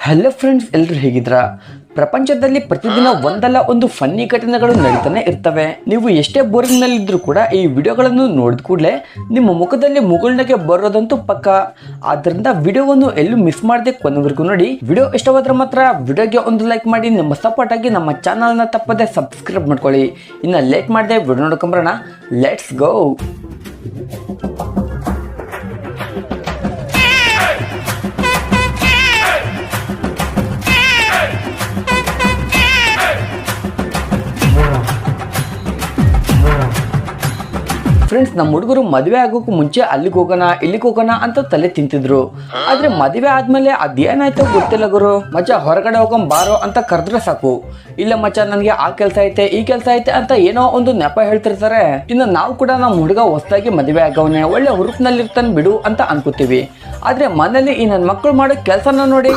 Hello friends, ಎಲ್ಲರೂ ಹೇಗಿದ್ರ? ಪ್ರಪಂಚದಲ್ಲಿ ಪ್ರತಿದಿನ ಒಂದಲ್ಲ ಒಂದು ಫನ್ನಿ ಘಟನೆಗಳು ನಡೀತಾನೆ ಇರ್ತವೆ. ನೀವು ಎಷ್ಟೇ ಬೋರಿಂಗ್ ನಲ್ಲಿ ಇದ್ರೂ ಕೂಡ ಈ ವಿಡಿಯೋಗಳನ್ನು ನೋಡಿದ ಕೂಡಲೇ ನಿಮ್ಮ ಮುಖದಲ್ಲಿ ಮುಗುಳ್ನಗೆ ಬರೋದಂತೂ ಪಕ್ಕ. ಆದ್ರಿಂದ ವಿಡಿಯೋವನ್ನು ಎಲ್ಲೂ ಮಿಸ್ ಮಾಡದೆ ಕೊನೆವರೆಗೂ ನೋಡಿ. ವಿಡಿಯೋ ಇಷ್ಟವಾದ್ರೆ ಮಾತ್ರ ವಿಡಿಯೋಗೆ ಒಂದು ಲೈಕ್ ಮಾಡಿ, ನಮ್ಮ ಸಪೋರ್ಟ್ ಆಗಿ ನಮ್ಮ ಚಾನಲ್ನ ತಪ್ಪದೆ ಸಬ್ಸ್ಕ್ರೈಬ್ ಮಾಡ್ಕೊಳ್ಳಿ. ಇನ್ನು ಲೇಟ್ ಮಾಡದೆ ವಿಡಿಯೋ ನೋಡ್ಕೊಂಬರೋಣ. Let's go. ಫ್ರೆಂಡ್ಸ್, ನಮ್ಮ ಹುಡುಗರು ಮದುವೆ ಆಗೋಕ್ಕೂ ಮುಂಚೆ ಅಲ್ಲಿಗೆ ಹೋಗೋಣ ಇಲ್ಲಿಗೆ ಹೋಗೋಣ ಅಂತ ತಲೆ ತಿಂತಿದ್ರು. ಆದ್ರೆ ಮದುವೆ ಆದ್ಮೇಲೆ ಅದೇನಾಯ್ತೋ ಗೊತ್ತಿಲ್ಲ ಗುರು. ಮಚ್ಚ ಹೊರಗಡೆ ಹೋಗೋಣ ಬಾರೋ ಅಂತ ಕರೆದ್ರೆ ಸಾಕು, ಇಲ್ಲ ಮಚ್ಚ ನನಗೆ ಆ ಕೆಲಸ ಐತೆ ಈ ಕೆಲಸ ಐತೆ ಅಂತ ಏನೋ ಒಂದು ನೆಪ ಹೇಳ್ತಿರ್ತಾರೆ. ಇನ್ನು ನಾವು ಕೂಡ ನಮ್ಮ ಹುಡುಗ ಹೊಸದಾಗಿ ಮದುವೆ ಆಗವನೆ, ಒಳ್ಳೆ ಹುರುಪ್ನಲ್ಲಿರ್ತಾನೆ ಬಿಡು ಅಂತ ಅನ್ಕೋತೀವಿ. ಆದ್ರೆ ಮನೇಲಿ ಈ ನನ್ನ ಮಕ್ಕಳು ಮಾಡೋ ಕೆಲಸನ ನೋಡಿ.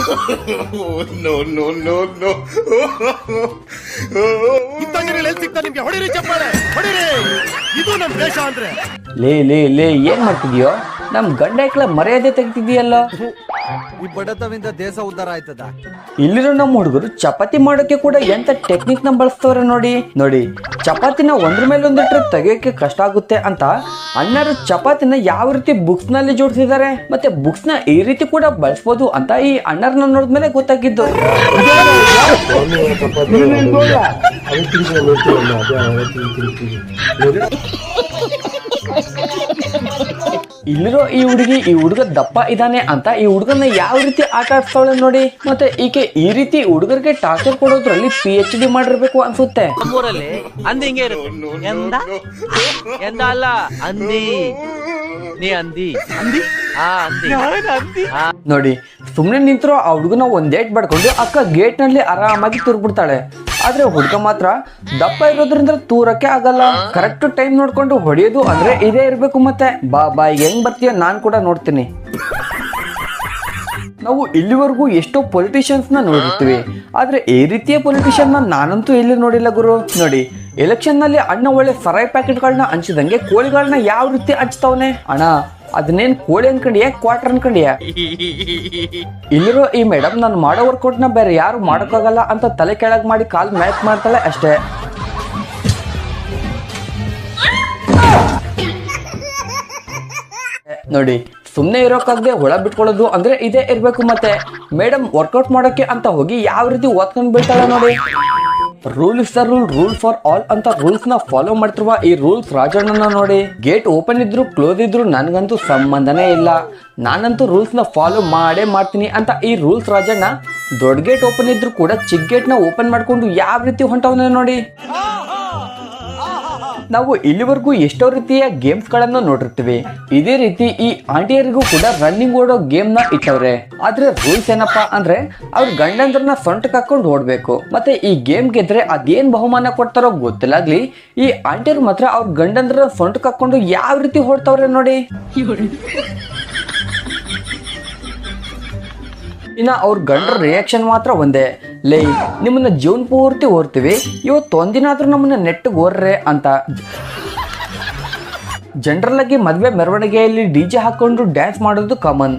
ಲೇ ಲೇ ಲೇ ಏನ್ ಮಾಡ್ತಿದ್ಯೋ? ನಮ್ ಗಂಡ ಐಕ್ಳ ಮರ್ಯಾದೆ ತೆಗಿತಿದ್ಯಲ್ಲ. ಈ ಬಡತವಿಂದ ದೇಶ ಉದ್ಧಾರ ಆಯ್ತದ. ಇಲ್ಲಿರೋ ನಮ್ಮ ಹುಡುಗರು ಚಪಾತಿ ಮಾಡೋಕೆ ಕೂಡ ಎಂತ ಟೆಕ್ನಿಕ್ ನ ಬಳಸ್ತವ್ರೆ ನೋಡಿ. ಚಪಾತಿನ ಒಂದ್ರ ಮೇಲೆ ಒಂದಿಟ್ರೆ ತೆಗಿಯೋಕೆ ಕಷ್ಟ ಆಗುತ್ತೆ ಅಂತ ಅಣ್ಣರು ಚಪಾತಿನ ಯಾವ ರೀತಿ ಬುಕ್ಸ್ ನಲ್ಲಿ ಜೋಡಿಸಿದ್ದಾರೆ, ಮತ್ತೆ ಬುಕ್ಸ್ ನ ಈ ರೀತಿ ಕೂಡ ಬಳಸಬಹುದು ಅಂತ ಈ ಅಣ್ಣರನ್ನ ನೋಡಿದ್ಮೇಲೆ ಗೊತ್ತಾಗಿದ್ದು. ಇಲ್ಲಿರೋ ಈ ಹುಡುಗ ದಪ್ಪ ಇದ್ದಾನೆ ಅಂತ ಈ ಹುಡುಗನ ಯಾವ ರೀತಿ ಆಟ ಆಡ್ತಾವಳೆ ನೋಡಿ. ಮತ್ತೆ ಈಕೆ ಈ ರೀತಿ ಹುಡುಗರಿಗೆ ಟಾರ್ಚರ್ ಕೊಡೋದ್ರಲ್ಲಿ PhD ಮಾಡಿರ್ಬೇಕು ಅನ್ಸುತ್ತೆ. ನೋಡಿ, ಸುಮ್ನೆ ನಿಂತರು ಆ ಹುಡುಗನ ಒಂದ್ ಡೇಟ್ ಬಡ್ಕೊಂಡು ಅಕ್ಕ ಗೇಟ್ ನಲ್ಲಿ ಆರಾಮಾಗಿ ತುರ್ಬಿಡ್ತಾಳೆ. ಆದ್ರೆ ಹುಡುಗ ಮಾತ್ರ ದಪ್ಪ ಇರೋದ್ರಿಂದ ತೂರಕ್ಕೆ ಆಗಲ್ಲ. ಕರೆಕ್ಟ್ ಟೈಮ್ ನೋಡ್ಕೊಂಡು ಹೊಡೆಯೋದು ಅಂದ್ರೆ ಇದೇ ಇರ್ಬೇಕು. ಮತ್ತೆ ಬಾ ಹೆಂಗ್ ಬರ್ತೀಯ ನಾನ್ ಕೂಡ ನೋಡ್ತೀನಿ. ನಾವು ಇಲ್ಲಿವರೆಗೂ ಎಷ್ಟೋ ಪೊಲಿಟಿಷಿಯನ್ಸ್ ನ ನೋಡಿರ್ತೀವಿ, ಆದ್ರೆ ಈ ರೀತಿಯ ಪೊಲಿಟಿಷಿಯನ್ ನಾನಂತೂ ಎಲ್ಲಿ ನೋಡಿಲ್ಲ ಗುರು. ನೋಡಿ, ಎಲೆಕ್ಷನ್ ನಲ್ಲಿ ಅಣ್ಣ ಒಳ್ಳೆ ಸರಾಯಿ ಪ್ಯಾಕೆಟ್ ಗಳನ್ನ ಹಂಚಿದಂಗೆ ಕೋಳಿಗಳನ್ನ ಯಾವ ರೀತಿ ಹಂಚ್ತಾವನೆ. ಅಣ್ಣ ಅದನ್ನೇನ್ ಕೋಳಿ ಅನ್ಕೊಂಡಿಯ ಕ್ವಾರ್ಟರ್ ಅನ್ಕೊಂಡಿಯ? ಇಲ್ಲಿರೋ ಈ ಮೇಡಮ್ ನಾನು ಮಾಡೋ ವರ್ಕೌಟ್ ನ ಬೇರೆ ಯಾರು ಮಾಡೋಕ್ಕಾಗಲ್ಲ ಅಂತ ತಲೆ ಕೆಳಗ್ ಮಾಡಿ ಕಾಲ್ ಮ್ಯಾಚ್ ಮಾಡ್ತಾಳೆ ಅಷ್ಟೇ. ನೋಡಿ, ಸುಮ್ನೆ ಇರೋಕ್ಕಾಗದೆ ಹೊಳ ಬಿಟ್ಕೊಳ್ಳೋದು ಅಂದ್ರೆ ಇದೇ ಇರ್ಬೇಕು. ಮತ್ತೆ ಮೇಡಮ್ ವರ್ಕೌಟ್ ಮಾಡೋಕೆ ಅಂತ ಹೋಗಿ ಯಾವ ರೀತಿ ಓದ್ಕೊಂಡ್ ಬೀಳ್ತಾಳೆ ನೋಡಿ. Rule is the rule for all ಅಂತ ರೂಲ್ಸ್ ನ ಫಾಲೋ ಮಾಡ್ತಿರುವ ಈ ರೂಲ್ಸ್ ರಾಜಣ್ಣನ ನೋಡಿ. ಗೇಟ್ ಓಪನ್ ಇದ್ರು ಕ್ಲೋಸ್ ಇದ್ರು ನನ್ಗಂತೂ ಸಂಬಂಧನೇ ಇಲ್ಲ, ನಾನಂತೂ ರೂಲ್ಸ್ ನ ಫಾಲೋ ಮಾಡೇ ಮಾಡ್ತೀನಿ ಅಂತ ಈ ರೂಲ್ಸ್ ರಾಜಣ್ಣ ದೊಡ್ಡ ಗೇಟ್ ಓಪನ್ ಇದ್ರು ಕೂಡ ಚಿಕ್ಕ ಗೇಟ್ ನ ಓಪನ್ ಮಾಡ್ಕೊಂಡು ಯಾವ ರೀತಿ ಹೊಂಟವನ ನೋಡಿ. ನಾವು ಇಲ್ಲಿವರೆಗೂ ಎಷ್ಟೋ ರೀತಿಯ ಗೇಮ್ಸ್ ಗಳನ್ನ ನೋಡಿರ್ತೀವಿ. ಇದೇ ರೀತಿ ಈ ಆಂಟಿಯರಿಗೂ ಕೂಡ ರನ್ನಿಂಗ್ ಓಡೋ ಗೇಮ್ ನ ಇಟ್ಟವ್ರೆ. ಆದ್ರೆ ರೂಲ್ಸ್ ಏನಪ್ಪಾ ಅಂದ್ರೆ ಅವ್ರ ಗಂಡಂದ್ರನ್ನ ಸೊಂಟಕ್ಕೆ ಹಾಕೊಂಡು ಓಡ್ಬೇಕು. ಮತ್ತೆ ಈ ಗೇಮ್ ಗೆದ್ರೆ ಅದೇನ್ ಬಹುಮಾನ ಕೊಡ್ತಾರೋ ಗೊತ್ತಿಲ್ಲಾಗ್ಲಿ, ಈ ಆಂಟಿಯರ್ ಮಾತ್ರ ಅವ್ರ ಗಂಡಂದ್ರ ಸೊಂಟಕ್ಕೆ ಹಾಕೊಂಡು ಯಾವ ರೀತಿ ಓಡ್ತಾವ್ರೆ ನೋಡಿ. ಇನ್ನ ಅವ್ರ ಗಂಡ್ರ ರಿಯಾಕ್ಷನ್ ಮಾತ್ರ ಒಂದೇ, ಲೈ ನಿಮ್ಮನ್ನ ಜೀವನ ಪೂರ್ತಿ ಓರ್ತೀವಿ, ಇವತ್ತು ಒಂದಿನ ಆದ್ರೂ ನಮ್ಮನ್ನ ನೆಟ್ಟಿಗೆ ಓರ್ರೆ ಅಂತ. ಜನರಲ್ ಆಗಿ ಮದುವೆ ಮೆರವಣಿಗೆಯಲ್ಲಿ DJ ಹಾಕೊಂಡು ಡ್ಯಾನ್ಸ್ ಮಾಡೋದು ಕಾಮನ್.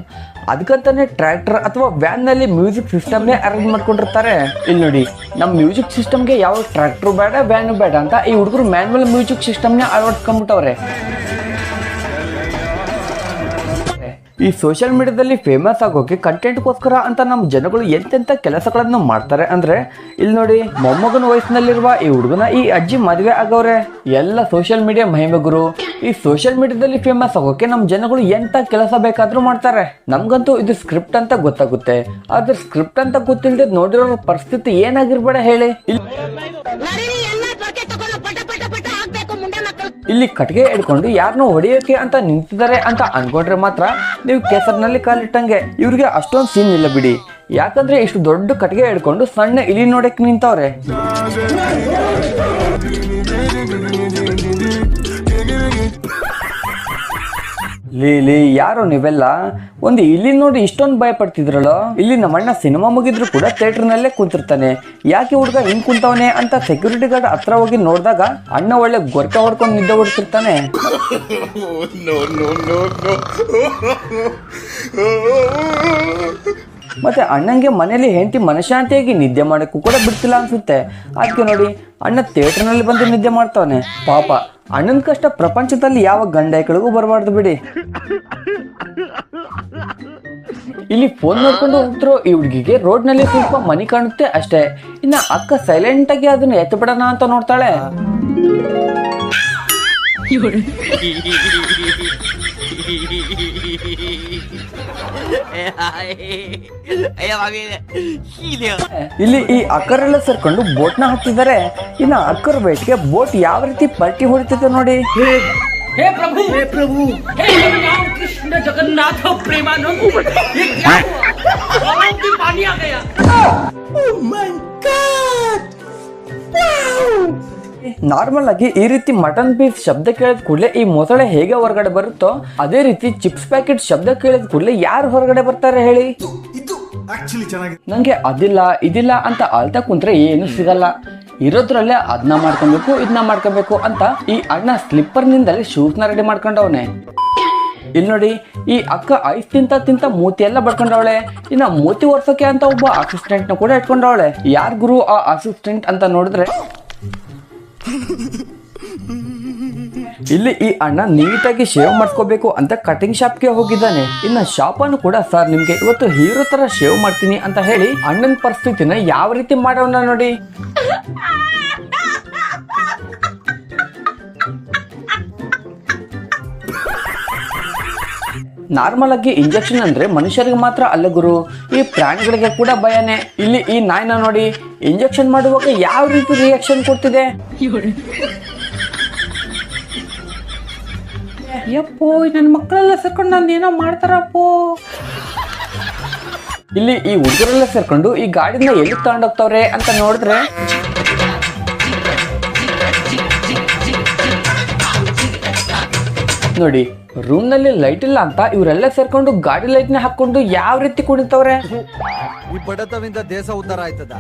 ಅದಕ್ಕಂತಾನೆ ಟ್ರ್ಯಾಕ್ಟರ್ ಅಥವಾ ವ್ಯಾನ್ ನಲ್ಲಿ ಮ್ಯೂಸಿಕ್ ಸಿಸ್ಟಮ್ನೇ ಅರೇಂಜ್ ಮಾಡ್ಕೊಂಡಿರ್ತಾರೆ. ಇಲ್ಲಿ ನೋಡಿ, ನಮ್ಮ ಮ್ಯೂಸಿಕ್ ಸಿಸ್ಟಮ್ಗೆ ಯಾವ ಟ್ರ್ಯಾಕ್ಟರ್ ಬೇಡ ವ್ಯಾನು ಬೇಡ ಅಂತ ಈ ಹುಡುಗರು ಮ್ಯಾನ್ಯುವಲ್ ಮ್ಯೂಸಿಕ್ ಸಿಸ್ಟಮ್ನೇ ಅಳವಡಿಸ್ಕೊಂಡ್ಬಿಟ್ಟವ್ರೆ. ಈ ಸೋಷಿಯಲ್ ಮೀಡಿಯಾದಲ್ಲಿ ಫೇಮಸ್ ಆಗೋಕೆ ಕಂಟೆಂಟ್ಗೋಸ್ಕರ ಅಂತ ನಮ್ಮ ಜನಗಳು ಎಂತೆಂಥ ಕೆಲಸಗಳನ್ನು ಮಾಡ್ತಾರೆ ಅಂದ್ರೆ, ಇಲ್ಲಿ ನೋಡಿ, ಮೊಮ್ಮಗನ ವಯಸ್ಸಿನಲ್ಲಿರುವ ಈ ಹುಡುಗನ ಈ ಅಜ್ಜಿ ಮದುವೆ ಆಗವ್ರೆ. ಎಲ್ಲ ಸೋಷಿಯಲ್ ಮೀಡಿಯಾ ಮಹಿಮೆಗುರು. ಈ ಸೋಷಿಯಲ್ ಮೀಡಿಯಾದಲ್ಲಿ ಫೇಮಸ್ ಆಗೋಕೆ ನಮ್ಮ ಜನಗಳು ಎಂತ ಕೆಲಸ ಬೇಕಾದ್ರೂ ಮಾಡ್ತಾರೆ. ನಮ್ಗಂತೂ ಇದು ಸ್ಕ್ರಿಪ್ಟ್ ಅಂತ ಗೊತ್ತಾಗುತ್ತೆ, ಆದ್ರೆ ಸ್ಕ್ರಿಪ್ಟ್ ಅಂತ ಗೊತ್ತಿಲ್ಲದೆ ನೋಡಿರೋ ಪರಿಸ್ಥಿತಿ ಏನಾಗಿರ್ಬೇಡ ಹೇಳಿ. ಇಲ್ಲಿ ಕಟ್ಟಿಗೆ ಹಿಡ್ಕೊಂಡು ಯಾರನ್ನೋ ಹೊಡೆಯೋಕೆ ಅಂತ ನಿಂತಿದ್ದಾರೆ ಅಂತ ಅನ್ಕೊಂಡ್ರೆ ಮಾತ್ರ ನೀವು ಕೆಸರಿನಲ್ಲಿ ಕಾಲಿಟ್ಟಂಗೆ. ಇವ್ರಿಗೆ ಅಷ್ಟೊಂದು ಸೀನ್ ಇಲ್ಲ ಬಿಡಿ, ಯಾಕಂದ್ರೆ ಇಷ್ಟು ದೊಡ್ಡ ಕಟ್ಟಿಗೆ ಹಿಡ್ಕೊಂಡು ಸಣ್ಣ ಇಲಿ ನೋಡಕ್ ನಿಂತವ್ರೆ. ಲೀ ಯಾರೋ ನೀವೆಲ್ಲ ಒಂದು ಇಲ್ಲಿ ನೋಡಿ ಇಷ್ಟೊಂದು ಭಯ ಪಡ್ತಿದ್ರಲ್ಲ. ಇಲ್ಲಿ ನಮ್ಮಣ್ಣ ಸಿನಿಮಾ ಮುಗಿದ್ರು ಕೂಡ ಥಿಯೇಟರ್ನಲ್ಲೇ ಕೂತಿರ್ತಾನೆ, ಯಾಕೆ ಹುಡುಗ ಹಿಂಗ್ ಕುಂತವನೆ ಅಂತ ಸೆಕ್ಯೂರಿಟಿ ಗಾರ್ಡ್ ಹತ್ರ ಹೋಗಿ ನೋಡಿದಾಗ ಅಣ್ಣ ಒಳ್ಳೆ ಗೊರಕೆ ಹೊಡ್ಕೊಂಡು ನಿದ್ದೆ ಹೊಡ್ತಿರ್ತಾನೆ. ಮತ್ತೆ ಅಣ್ಣಂಗೆ ಮನೇಲಿ ಹೆಂಡತಿ ಮನಶಾಂತಿಯಾಗಿ ನಿದ್ದೆ ಮಾಡೋಕ್ಕೂ ಕೂಡ ಬಿಡ್ತಿಲ್ಲ ಅನ್ಸುತ್ತೆ. ಅದಕ್ಕೆ ನೋಡಿ ಅಣ್ಣ ಥಿಯೇಟರ್ನಲ್ಲಿ ಬಂದು ನಿದ್ದೆ ಮಾಡ್ತಾವನೆ. ಪಾಪ ಅಣ್ಣನ ಕಷ್ಟ ಪ್ರಪಂಚದಲ್ಲಿ ಯಾವ ಗಂಡ ಕಡೆಗೂ ಬರಬಾರ್ದು ಬಿಡಿ. ಇಲ್ಲಿ ಫೋನ್ ನೋಡ್ಕೊಂಡು ಹೋಗ್ತಿರೋ ಈ ಹುಡುಗಿಗೆ ರೋಡ್ನಲ್ಲಿ ಸ್ವಲ್ಪ ಮನಿ ಕಾಣುತ್ತೆ ಅಷ್ಟೇ. ಇನ್ನ ಅಕ್ಕ ಸೈಲೆಂಟ್ ಆಗಿ ಅದನ್ನ ಎತ್ತು ಬಿಡೋಣ ಅಂತ ನೋಡ್ತಾಳೆ. ಇಲ್ಲಿ ಈ ಅಕ್ಕರೆಲ್ಲ ಸೇರ್ಕೊಂಡು ಬೋಟ್ನ ಹತ್ತಿದ್ದಾರೆ. ಇನ್ನ ಅಕ್ಕರ ವೇಟ್ಗೆ ಬೋಟ್ ಯಾವ ರೀತಿ ಪಲ್ಟಿ ಹೊಡಿತೈತೆ ನೋಡಿ. हे प्रभु हे राम कृष्ण जगन्नाथ प्रेमानंद ये क्या हुआ? की पानी आ गया. Oh my God! ನಾರ್ಮಲ್ ಆಗಿ ಈ ರೀತಿ ಮಟನ್ ಪೀಸ್ ಶಬ್ದ ಕೇಳಿದ ಕೂಡಲೇ ಈ ಮೊಸಳೆ ಹೇಗೆ ಹೊರಗಡೆ ಬರುತ್ತೋ ಅದೇ ರೀತಿ ಚಿಪ್ಸ್ ಪ್ಯಾಕೆಟ್ ಶಬ್ದ ಕೇಳಿದ ಕೂಡಲೇ ಯಾರು ಹೊರಗಡೆ ಬರ್ತಾರೆ ಹೇಳಿ? ನಂಗೆ ಅದಿಲ್ಲ ಇದಿಲ್ಲ ಅಂತ ಆಳ್ತಾ ಕುಂತ್ರೆ ಏನು ಸಿಗಲ್ಲ. ಇರೋದ್ರಲ್ಲೇ ಅದನ್ನ ಮಾಡ್ಕೊಬೇಕು ಇದನ್ನ ಮಾಡ್ಕೋಬೇಕು ಅಂತ ಈ ಅಣ್ಣ ಸ್ಲಿಪ್ಪರ್ ನಿಂದಲೇ ಶೂಸ್ನ ರೆಡಿ ಮಾಡ್ಕೊಂಡವನೆ. ಇಲ್ಲಿ ನೋಡಿ ಈ ಅಕ್ಕ ಐಸ್ ತಿಂತ ಮೂತಿ ಎಲ್ಲ ಬಡ್ಕೊಂಡವಳೆ. ಇನ್ನ ಮೂತಿ ಒರ್ಸೋಕೆ ಅಂತ ಒಬ್ಬ ಅಸಿಸ್ಟೆಂಟ್ ನ ಕೂಡ ಇಟ್ಕೊಂಡವಳೆ. ಯಾರ್ ಗುರು ಆ ಅಸಿಸ್ಟೆಂಟ್ ಅಂತ ನೋಡಿದ್ರೆ ಇಲ್ಲಿ ಈ ಅಣ್ಣ ನೀಟಾಗಿ ಶೇವ್ ಮಾಡ್ಕೋಬೇಕು ಅಂತ ಕಟಿಂಗ್ ಶಾಪ್ಗೆ ಹೋಗಿದ್ದಾನೆ. ಇನ್ನ ಶಾಪನ್ನು ಕೂಡ ಸರ್ ನಿಮ್ಗೆ ಇವತ್ತು ಹೀರೋ ತರ ಶೇವ್ ಮಾಡ್ತೀನಿ ಅಂತ ಹೇಳಿ ಅಣ್ಣನ ಪರಿಸ್ಥಿತಿನ ಯಾವ ರೀತಿ ಮಾಡೋಣ ನೋಡಿ. ನಾರ್ಮಲ್ ಆಗಿ ಇಂಜೆಕ್ಷನ್ ಅಂದ್ರೆ ಮನುಷ್ಯರಿಗೆ ಮಾತ್ರ ಅಲ್ಲ ಗುರು, ಈ ಪ್ರಾಣಿಗಳಿಗೆ ಕೂಡ ಭಯನೇ. ಇಲ್ಲಿ ಈ ನಾಯಿನ ನೋಡಿ ಇಂಜೆಕ್ಷನ್ ಮಾಡುವಾಗ ಯಾವ ರೀತಿ ರಿಯಾಕ್ಷನ್ ಕೊಡ್ತಿದೆ. ಯಪ್ಪೋ ನನ್ನ ಮಕ್ಕಳೆಲ್ಲ ಸೇರ್ಕೊಂಡು ನಾನು ಏನೋ ಮಾಡ್ತಾರಪ್ಪೋ. ಇಲ್ಲಿ ಈ ಹುಡುಗರೆಲ್ಲ ಸೇರ್ಕೊಂಡು ಈ ಗಾಡಿನ ಎಲ್ಲಿ ತಗೊಂಡೋಗ್ತವ್ರೆ ಅಂತ ನೋಡಿದ್ರೆ ನೋಡಿ ರೂಮ್ ನಲ್ಲಿ ಲೈಟ್ ಇಲ್ಲ ಅಂತ ಇವರೆಲ್ಲ ಸೇರ್ಕೊಂಡು ಗಾಡಿ ಲೈಟ್ ನ ಹಾಕೊಂಡು ಯಾವ ರೀತಿ ಕುಣಿತವ್ರೆ. ಈ ಬಡತವಿಂದ ದೇಶ ಉದ್ಧಾರ ಆಯ್ತದ.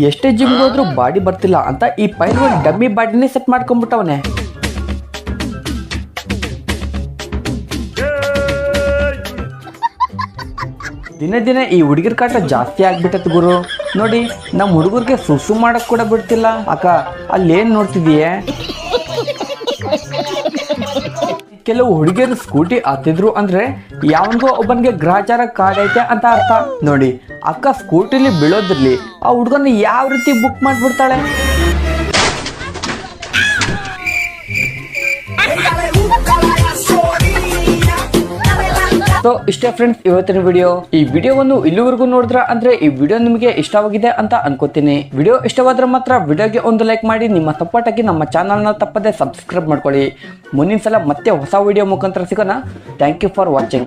ಎಷ್ಟೇ ಜಿಮ್ ಹೋದ್ರು ಬಾಡಿ ಬರ್ತಿಲ್ಲ ಅಂತ ಈ ಪೈಲ್ವಾನ್ ಡಮ್ಮಿ ಬಾಡಿನೇ ಸೆಟ್ ಮಾಡ್ಕೊಂಡ್ಬಿಟ್ಟವನೆ. ದಿನ ದಿನ ಈ ಹುಡುಗಿರ್ ಕಾಟ ಜಾಸ್ತಿ ಆಗ್ಬಿಟ್ಟತ್ ಗುರು. ನೋಡಿ ನಮ್ಮ ಹುಡುಗರಿಗೆ ಸುಸು ಮಾಡಕ್ ಕೂಡ ಬಿಡ್ತಿಲ್ಲ. ಅಕ್ಕ ಅಲ್ಲೇನ್ ನೋಡ್ತಿದೀಯ? ಕೆಲವು ಹುಡುಗಿಯರು ಸ್ಕೂಟಿ ಹತ್ತಿದ್ರು ಅಂದ್ರೆ ಯಾವನ್ಗೋ ಒಬ್ಬನಿಗೆ ಗ್ರಹಚಾರ ಕಾಡೈತೆ ಅಂತ ಅರ್ಥ. ನೋಡಿ ಅಕ್ಕ ಸ್ಕೂಟಿಲಿ ಬೀಳೋದ್ರಲ್ಲಿ ಆ ಹುಡುಗನ ಯಾವ ರೀತಿ ಬುಕ್ ಮಾಡ್ಬಿಡ್ತಾಳೆ. ಸೊ ಇಷ್ಟೇ ಫ್ರೆಂಡ್ಸ್ ಇವತ್ತಿನ ವಿಡಿಯೋ. ಈ ವಿಡಿಯೋವನ್ನು ಇಲ್ಲಿವರೆಗೂ ನೋಡಿದ್ರ ಅಂದ್ರೆ ಈ ವಿಡಿಯೋ ನಿಮಗೆ ಇಷ್ಟವಾಗಿದೆ ಅಂತ ಅನ್ಕೋತೀನಿ. ವಿಡಿಯೋ ಇಷ್ಟವಾದ್ರೆ ಮಾತ್ರ ವಿಡಿಯೋಗೆ ಒಂದು ಲೈಕ್ ಮಾಡಿ, ನಿಮ್ಮ ಸಪೋರ್ಟ್ ಆಗಿ ನಮ್ಮ ಚಾನಲ್ನ ತಪ್ಪದೆ ಸಬ್ಸ್ಕ್ರೈಬ್ ಮಾಡ್ಕೊಳ್ಳಿ. ಮುಂದಿನ ಸಲ ಮತ್ತೆ ಹೊಸ ವಿಡಿಯೋ ಮುಖಾಂತರ ಸಿಗೋಣ. Thank you for watching.